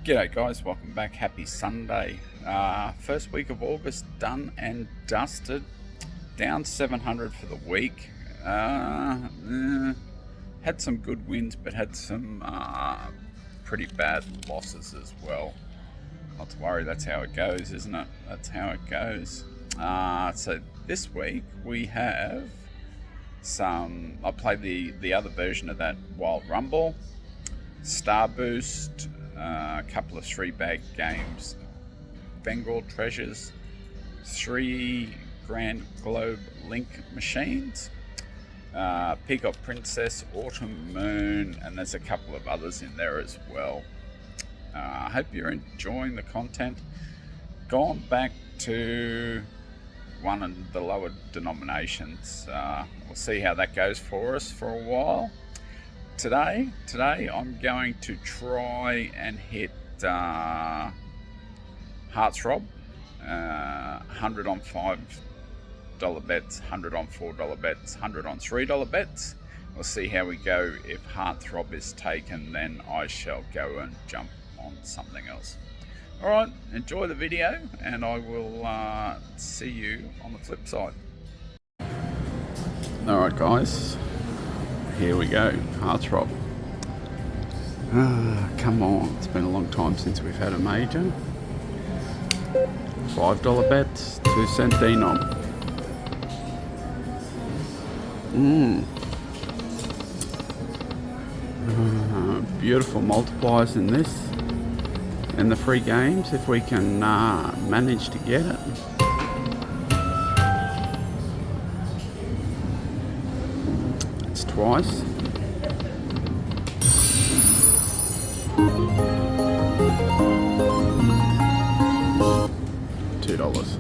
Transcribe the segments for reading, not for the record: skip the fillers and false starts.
G'day guys, welcome back. Happy Sunday. First week of August done and dusted. Down 700 for the week. Had some good wins, but had some pretty bad losses as well. Not to worry, that's how it goes, isn't it? That's how it goes. So this week we have some, I played the other version of that Wild Rumble, Star Boost, a couple of 3-bag games, Bengal Treasures, 3 Grand Globe Link machines, Peacock Princess, Autumn Moon, and there's a couple of others in there as well. I hope you're enjoying the content. Gone back to one of the lower denominations. We'll see how that goes for us for a while. Today I'm going to try and hit Throb, 100 on $5 bets, 100 on $4 bets, 100 on $3 bets. We'll see how we go. If Throb is taken, then I shall go and jump on something else. Alright, enjoy the video and I will see you on the flip side. Alright guys, here we go, Throb. Come on, it's been a long time since we've had a major. $5 bets, 2-cent denom. Beautiful multipliers in this. And the free games, if we can manage to get it. It's twice. $2.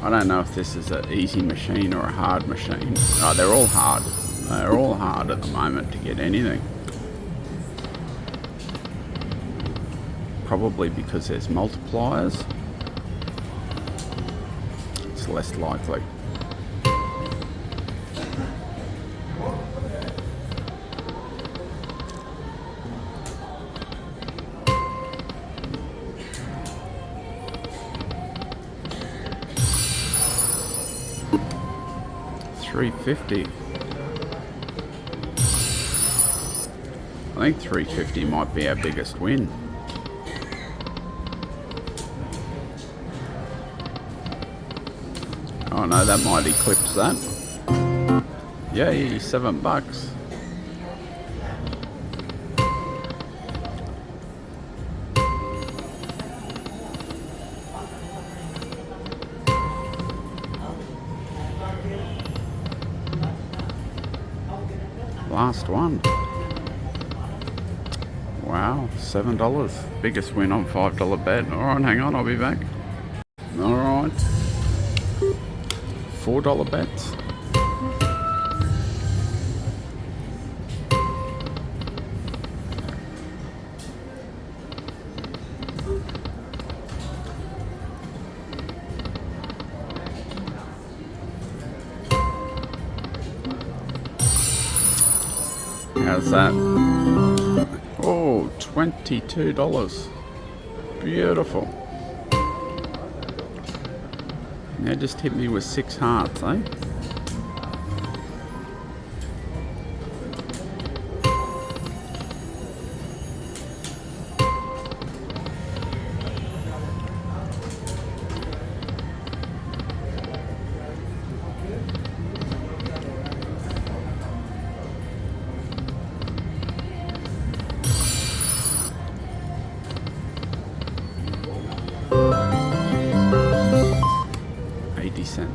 I don't know if this is an easy machine or a hard machine. Oh, they're all hard. They're all hard at the moment to get anything. Probably because there's multipliers. It's less likely. $3.50. I think $3.50 might be our biggest win. Oh no, that might eclipse that. Yay, $7. Last one. Wow, $7. Biggest win on $5 bet. Alright, hang on, I'll be back. Alright. $4 bets. How's that? Oh, $22. Beautiful. Now just hit me with 6 hearts, eh? $0.80.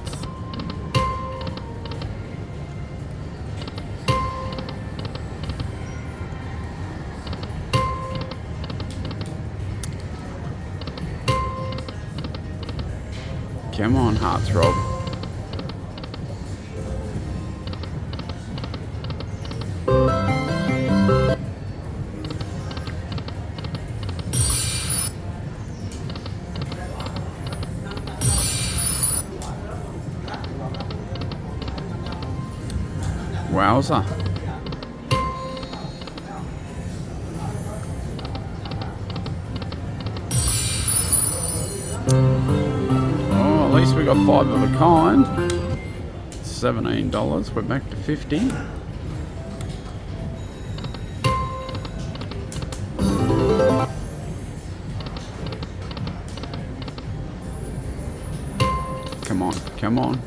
Come on, Throb. Wowza. Oh, at least we got 5 of a kind. $17. We're back to 50. Come on, come on.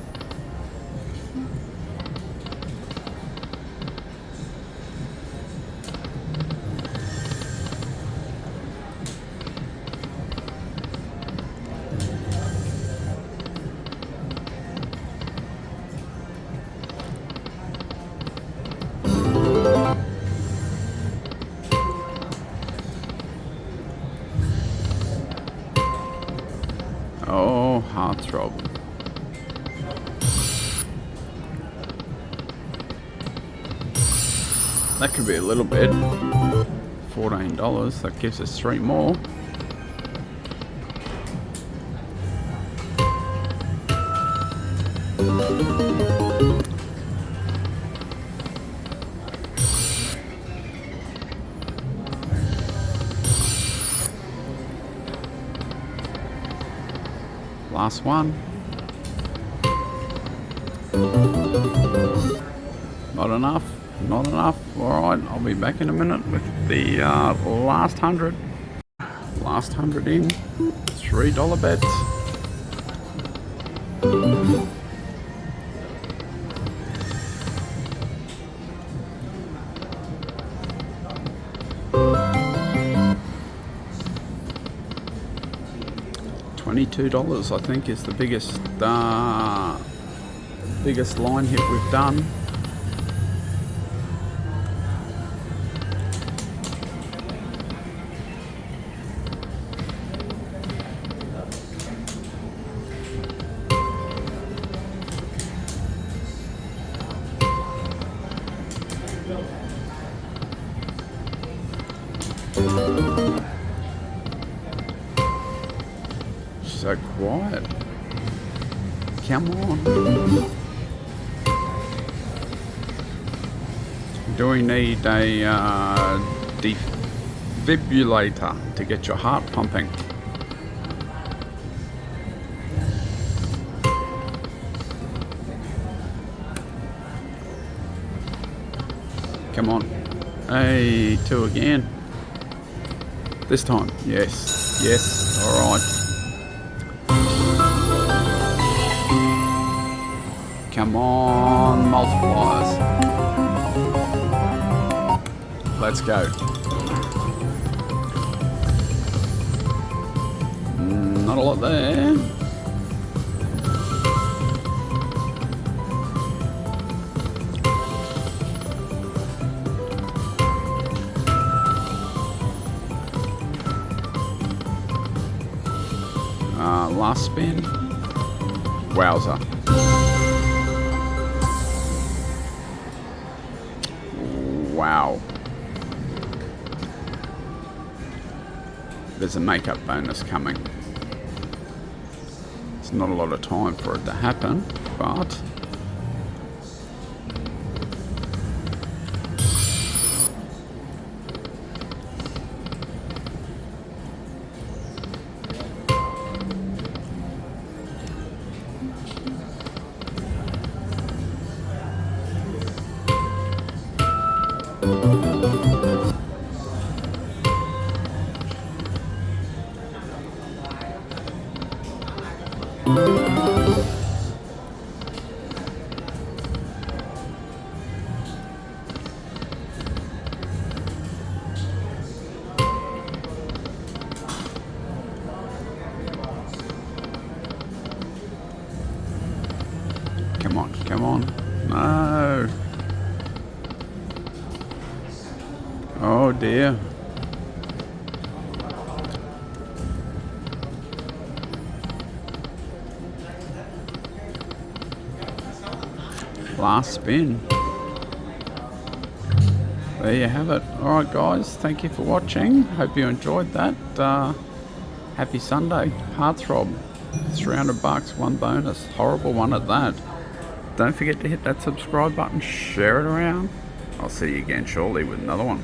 Oh, heart throb. That could be a little bit. $14. That gives us 3 more. Last one. Not enough. Not enough. Alright, I'll be back in a minute with the last 100. Last 100 in. $3 bets. $22, I think, is the biggest line hit we've done. So quiet. Come on. Do we need a defibrillator to get your heart pumping? Come on. Hey, 2 again. This time. Yes. Yes. All right. Come on, multipliers. Let's go. Not a lot there. Last spin. Wowza. Wow. There's a makeup bonus coming. It's not a lot of time for it to happen, but come on, come on. No. Oh dear. Last spin. There you have it. Alright guys, thank you for watching. Hope you enjoyed that. Happy Sunday. Heart throb. $300, one bonus. Horrible one at that. Don't forget to hit that subscribe button, share it around. I'll see you again shortly with another one.